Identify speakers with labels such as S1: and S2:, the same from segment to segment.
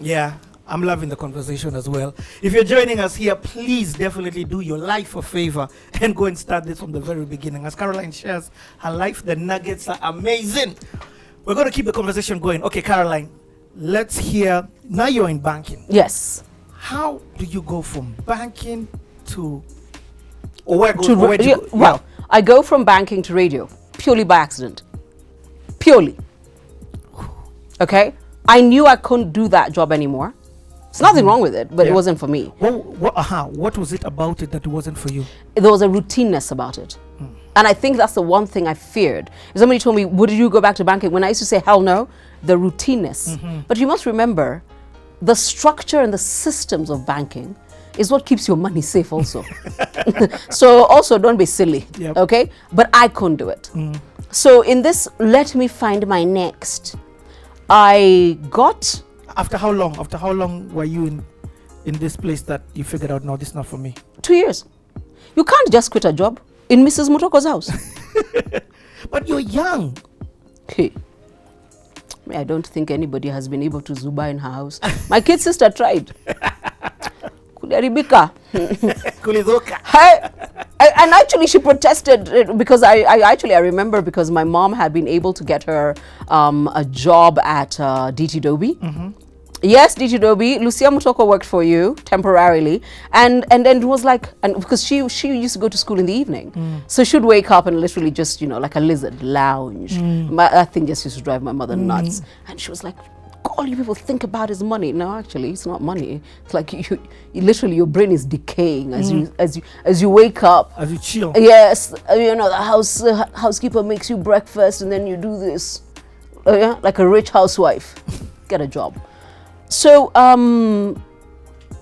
S1: Yeah, I'm loving the conversation as well. If you're joining us here, please definitely do your life a favor and go and start this from the very beginning. As Caroline shares her life, the nuggets are amazing. We're going to keep the conversation going. Okay, Caroline, let's hear. Now you're in banking.
S2: Yes.
S1: How do you go from banking to, or where do you go?
S2: Well, I go from banking to radio purely by accident. Purely. Okay? I knew I couldn't do that job anymore. There's nothing wrong with it, but it wasn't for me.
S1: What was it about it that wasn't for you?
S2: There was a routineness about it. And I think that's the one thing I feared. If somebody told me, would you go back to banking? When I used to say, hell no, the routineness. But you must remember, the structure and the systems of banking is what keeps your money safe also. So also don't be silly, okay? But I couldn't do it. So in this, let me find my next. I got...
S1: After how long were you in this place that you figured out, no, this is not for me?
S2: 2 years. You can't just quit a job in Mrs. Mutoko's house.
S1: But you're young.
S2: Hey. I don't think anybody has been able to zuba in her house. My kid sister tried. Kuliharibika.
S1: Kulizoka.
S2: And actually she protested because I remember because my mom had been able to get her a job at DT Dobie. Yes, DT Dobie, Lucia Mutoko worked for you temporarily, and then it was like, and because she used to go to school in the evening, so she'd wake up and literally just, you know, like a lizard, lounge. That thing just used to drive my mother nuts, and she was like, all you people think about is money. No, actually, it's not money. It's like you literally, your brain is decaying as you wake up,
S1: as you chill.
S2: Yes, you know, the housekeeper makes you breakfast, and then you do this, like a rich housewife. Get a job. So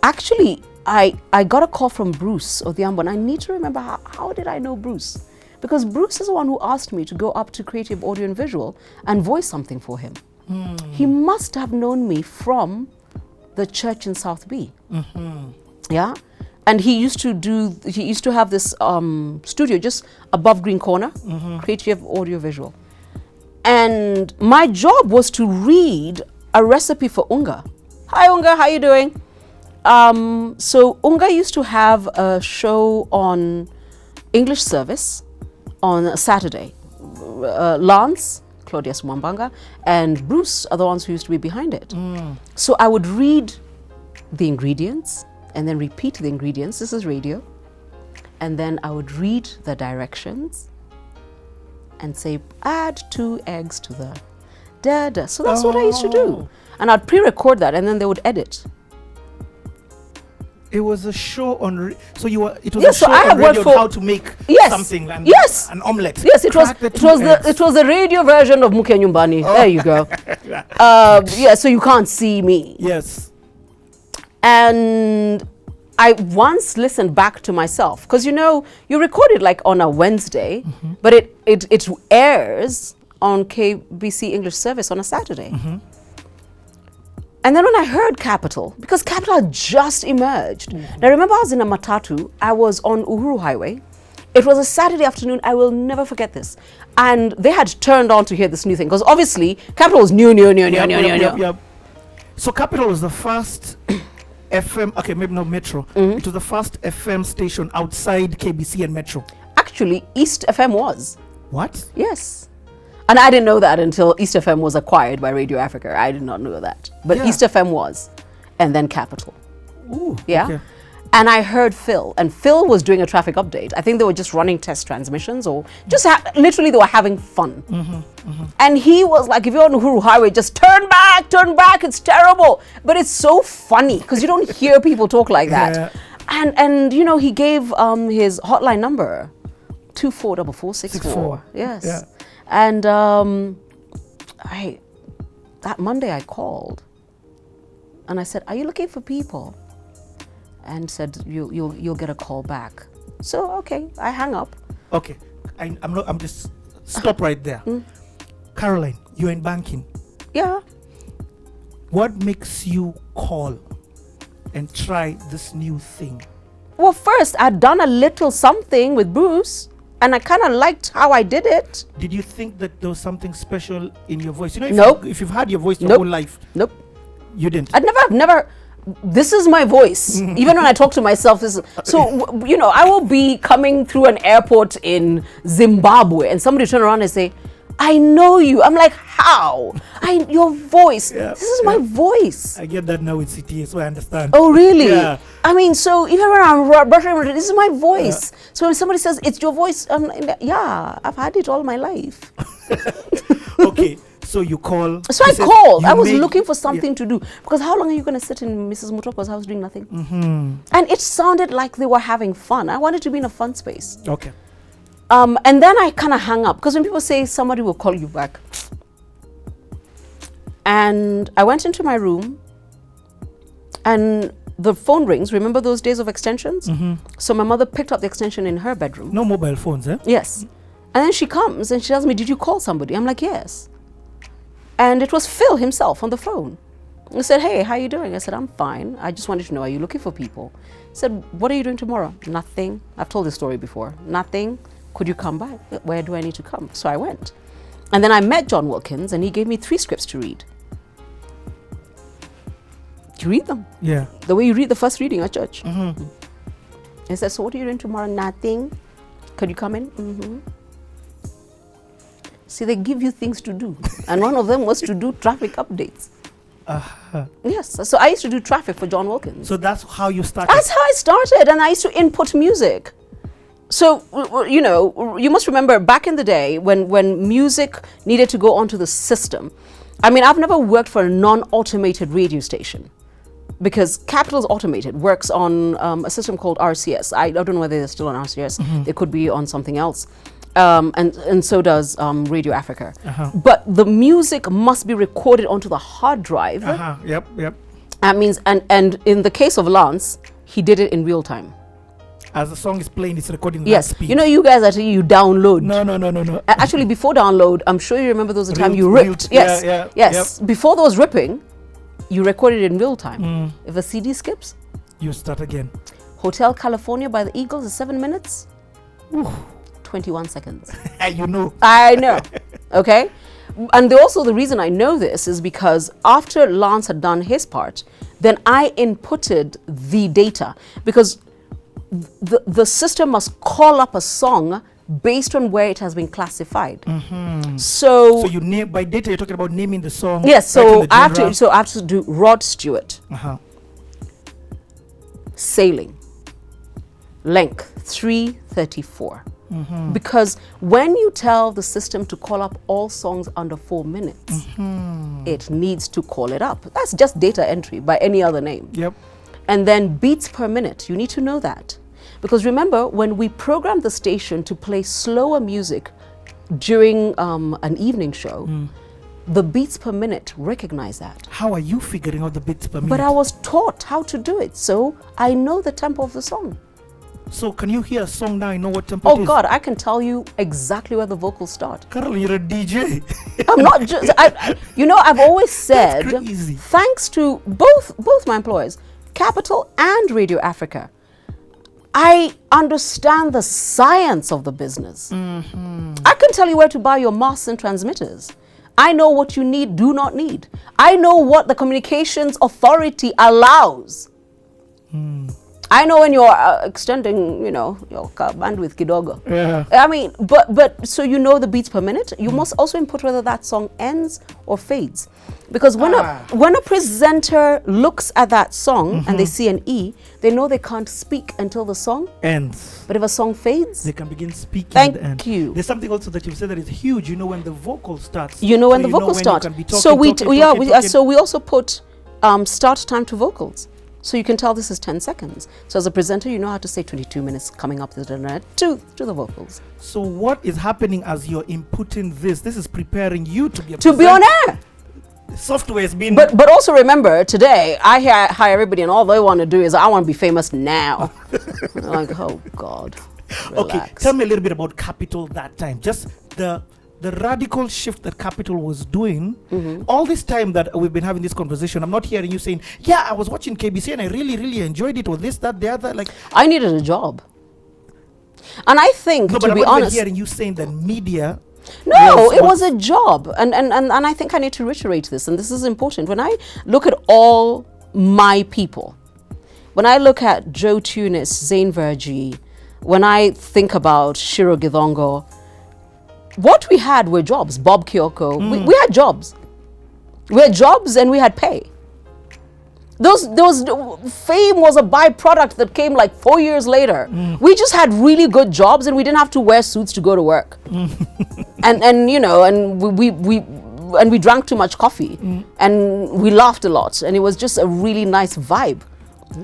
S2: actually, I got a call from Bruce Odhiambo, and I need to remember how did I know Bruce? Because Bruce is the one who asked me to go up to Creative Audio and Visual and voice something for him. He must have known me from the church in South B. Yeah, and he used to have this studio just above Green Corner, Creative Audio Visual, and my job was to read a recipe for Unga. Hi Unga, how you doing? So Unga used to have a show on English Service on a Saturday. Lance, Claudius Mwambanga, and Bruce are the ones who used to be behind it. So I would read the ingredients and then repeat the ingredients. This is radio. And then I would read the directions and say, add 2 eggs to the da-da. So that's what I used to do. And I'd pre-record that, and then they would edit.
S1: It was a show on. It was
S2: yes,
S1: a show
S2: so I
S1: on radio on how to make something. And an omelette.
S2: Yes, it was the radio version of Muke Nyumbani. There you go. Yeah, so you can't see me.
S1: Yes.
S2: And I once listened back to myself because you record it like on a Wednesday, but it airs on KBC English Service on a Saturday. And then when I heard Capital, because Capital had just emerged. Now remember I was in a matatu, I was on Uhuru Highway. It was a Saturday afternoon, I will never forget this. And they had turned on to hear this new thing, because obviously Capital was new.
S1: So Capital was the first FM, okay, maybe not Metro. It was the first FM station outside KBC and Metro.
S2: Actually, East FM was.
S1: What?
S2: Yes. And I didn't know that until East FM was acquired by Radio Africa. I did not know that. But East FM was. And then Capital.
S1: Ooh,
S2: yeah.
S1: Okay.
S2: And I heard Phil. And Phil was doing a traffic update. I think they were just running test transmissions or just literally they were having fun. And he was like, if you're on Uhuru Highway, just turn back. It's terrible. But it's so funny because you don't hear people talk like that. And he gave his hotline number, 244464. Yes.
S1: Yeah.
S2: And that Monday I called and I said, are you looking for people? And said, you'll get a call back. So, okay, I hang up.
S1: Okay, I'm just, stop right there. Caroline, you're in banking.
S2: Yeah.
S1: What makes you call and try this new thing?
S2: Well, first, I'd done a little something with Bruce. And I kind of liked how I did it.
S1: Did you think that there was something special in your voice?
S2: Nope.
S1: If you've had your voice your whole life.
S2: Nope.
S1: You didn't.
S2: I've never. This is my voice. Even when I talk to myself, this is, so, you know, I will be coming through an airport in Zimbabwe and somebody turn around and say, I know you. I'm like, how? Your voice.
S1: Yeah,
S2: this is my voice.
S1: I get that now with CTA, so I understand.
S2: Oh, really?
S1: Yeah.
S2: I mean, so even when I'm brushing, this is my voice. So when somebody says, it's your voice, yeah, I've had it all my life.
S1: Okay. So you call.
S2: So I called. I was looking for something to do. Because how long are you going to sit in Mrs. Mutoko's house doing nothing? And it sounded like they were having fun. I wanted to be in a fun space.
S1: Okay.
S2: And then I kind of hung up. Because when people say somebody will call you back. And I went into my room. And the phone rings. Remember those days of extensions? So my mother picked up the extension in her bedroom.
S1: No mobile phones, eh?
S2: Yes. And then she comes and she tells me, did you call somebody? I'm like, yes. And it was Phil himself on the phone. He said, hey, how are you doing? I said, I'm fine. I just wanted to know, are you looking for people? He said, what are you doing tomorrow? Nothing. I've told this story before. Nothing. Could you come by? Where do I need to come? So I went. And then I met John Wilkins and he gave me 3 scripts to read. You read them.
S1: Yeah.
S2: The way you read the first reading at church. He said, so what are you doing tomorrow? Nothing. Could you come in? See, they give you things to do. And one of them was to do traffic updates. Yes. So I used to do traffic for John Wilkins.
S1: So that's how you started?
S2: That's how I started. And I used to input music. So, you know, you must remember back in the day when music needed to go onto the system. I mean, I've never worked for a non-automated radio station. Because Capital's automated, works on a system called RCS. I don't know whether they're still on RCS. They could be on something else. And so does Radio Africa. But the music must be recorded onto the hard drive.
S1: Yep.
S2: That means, and in the case of Lance, he did it in real time.
S1: As the song is playing, it's recording
S2: yes.
S1: that speed.
S2: You know, you guys actually, you download.
S1: No.
S2: Actually, before download, I'm sure you remember there was a time you ripped. Yes. Yes. Yep. Before there was ripping, you recorded it in real time. If a CD skips,
S1: you start again.
S2: Hotel California by the Eagles is 7 minutes.
S1: Ooh.
S2: 21 seconds.
S1: You know.
S2: I know. Okay. And also the reason I know this is because after Lance had done his part, then I inputted the data because the system must call up a song based on where it has been classified. So
S1: you name by data. You're talking about naming the song.
S2: Yes. So I have to do Rod Stewart. Sailing. Length 334. Because when you tell the system to call up all songs under 4 minutes, it needs to call it up. That's just data entry by any other name.
S1: Yep.
S2: And then beats per minute, you need to know that. Because remember, when we programmed the station to play slower music during an evening show, the beats per minute recognize that.
S1: How are you figuring out the beats per minute?
S2: But I was taught how to do it, so I know the tempo of the song.
S1: So can you hear a song now? I know what tempo it is.
S2: Oh God, I can tell you exactly where the vocals start.
S1: Carol, you're a DJ.
S2: I'm not just, you know, I've always said, thanks to both my employers, Capital and Radio Africa, I understand the science of the business. I can tell you where to buy your masts and transmitters. I know what you need, do not need. I know what the communications authority allows. I know when you're extending, you know, your bandwidth kidogo.
S1: Yeah.
S2: I mean, but so you know the beats per minute. You must also input whether that song ends or fades, because when a presenter looks at that song and they see an E, they know they can't speak until the song
S1: ends.
S2: But if a song fades,
S1: they can begin speaking.
S2: Thank you.
S1: There's something also that you've said that is huge. You know when the vocal starts.
S2: You know when the vocal starts. So we also put start time to vocals. So you can tell this is 10 seconds. So as a presenter, you know how to say 22 minutes coming up to the vocals.
S1: So what is happening as you're inputting this? This is preparing you to be
S2: on air.
S1: The software has been...
S2: But also remember, today, I hire everybody and all they want to do is, I want to be famous now. I'm like, oh God, relax.
S1: Okay, tell me a little bit about Capital that time. Just the radical shift that Capital was doing. All this time that we've been having this conversation, I'm not hearing you saying, yeah, I was watching KBC and I really, really enjoyed it, or this, that, the other. Like,
S2: I needed a job. And I think, to be honest...
S1: I'm hearing you saying that media
S2: No, it was a job. And I think I need to reiterate this, and this is important. When I look at all my people, when I look at Joe Tunis, Zain Verji, when I think about Shiro Githongo, what we had were jobs. Bob Kyoko, we had jobs. We had jobs and we had pay. Those fame was a byproduct that came like 4 years later. We just had really good jobs and we didn't have to wear suits to go to work. and you know, and we drank too much coffee and we laughed a lot, and it was just a really nice vibe.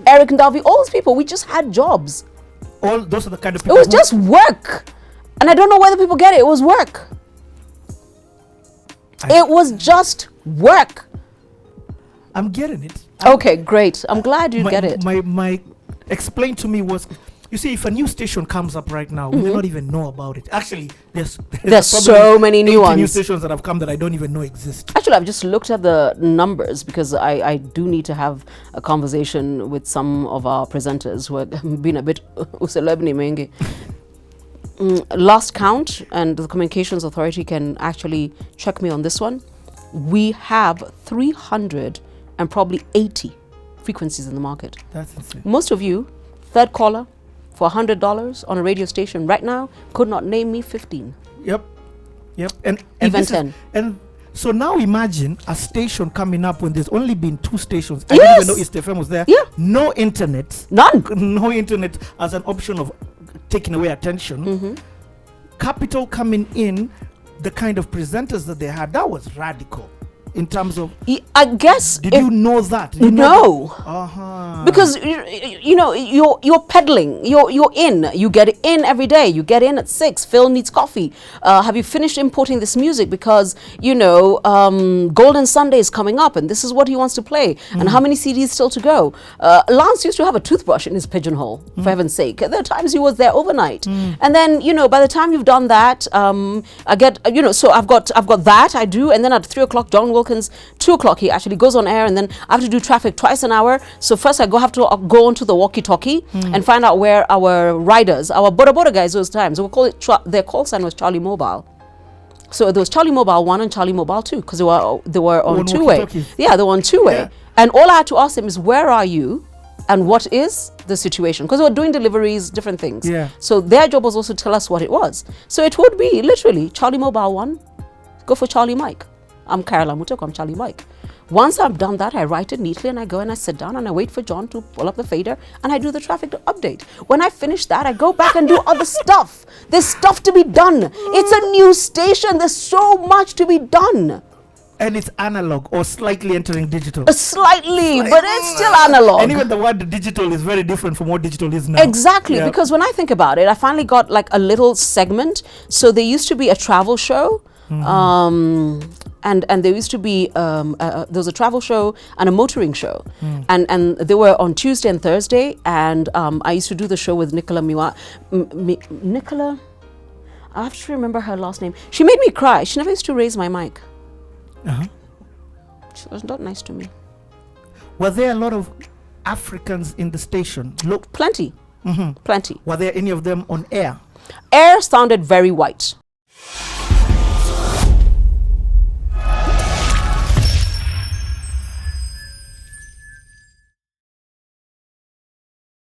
S2: Eric and Davi, all those people, we just had jobs.
S1: All those are the kind of people.
S2: It was just work. And I don't know whether people get it. It was work. It was just work.
S1: I'm getting it.
S2: Okay, great. I'm glad you get it.
S1: My explain to me was, you see, if a new station comes up right now, we may not even know about it. Actually, there's
S2: so many new ones.
S1: New stations that have come that I don't even know exist.
S2: Actually, I've just looked at the numbers because I do need to have a conversation with some of our presenters who have been a bit uselebni mengi. Last count, and the Communications Authority can actually check me on this one. We have 300 and probably 80 frequencies in the market.
S1: That's insane.
S2: Most of you, third caller for $100 on a radio station right now, could not name me 15.
S1: Yep. And
S2: even 10.
S1: And so now imagine a station coming up when there's only been 2 stations. I
S2: Yes.
S1: didn't even know East FM was there.
S2: Yeah.
S1: No internet.
S2: None.
S1: No internet as an option of taking away attention. Capital coming in, the kind of presenters that they had, that was radical. In terms of,
S2: I guess.
S1: Did you know that? Did you
S2: No.
S1: Know
S2: Because you know you're peddling. You're in. You get in every day. You get in at 6. Phil needs coffee. Have you finished importing this music? Because you know Golden Sunday is coming up, and this is what he wants to play. And how many CDs still to go? Lance used to have a toothbrush in his pigeonhole. For heaven's sake, there are times he was there overnight. And then you know by the time you've done that, I get So I've got that I do, and then at 3 o'clock John Wilkins, 2 o'clock he actually goes on air, and then I have to do traffic twice an hour. So first I have to go onto the walkie-talkie and find out where our riders, our Boda Boda guys those times, we'll call it their call sign was Charlie Mobile. So there was Charlie Mobile 1 and Charlie Mobile 2 because they were on two-way. Yeah, they were on two-way. Yeah. And all I had to ask them is, where are you? And what is the situation? Because they were doing deliveries, different things.
S1: Yeah.
S2: So their job was also to tell us what it was. So it would be literally Charlie Mobile 1, go for Charlie Mike. I'm Caroline Mutoko, I'm Charlie Mike. Once I've done that, I write it neatly and I go and I sit down and I wait for John to pull up the fader and I do the traffic update. When I finish that, I go back and do other stuff. There's stuff to be done. It's a new station. There's so much to be done.
S1: And it's analog or slightly entering digital.
S2: Slightly, but it's still analog.
S1: And even the word digital is very different from what digital is now.
S2: Exactly, yeah. Because when I think about it, I finally got like a little segment. So there used to be a travel show. And there used to be there was a travel show and a motoring show, and they were on Tuesday and Thursday, and I used to do the show with Nicola Nicola, I have to remember her last name. She made me cry. She never used to raise my mic. She was not nice to me.
S1: Were there a lot of Africans in the station? Look,
S2: plenty. Plenty.
S1: Were there any of them on air?
S2: Air sounded very white.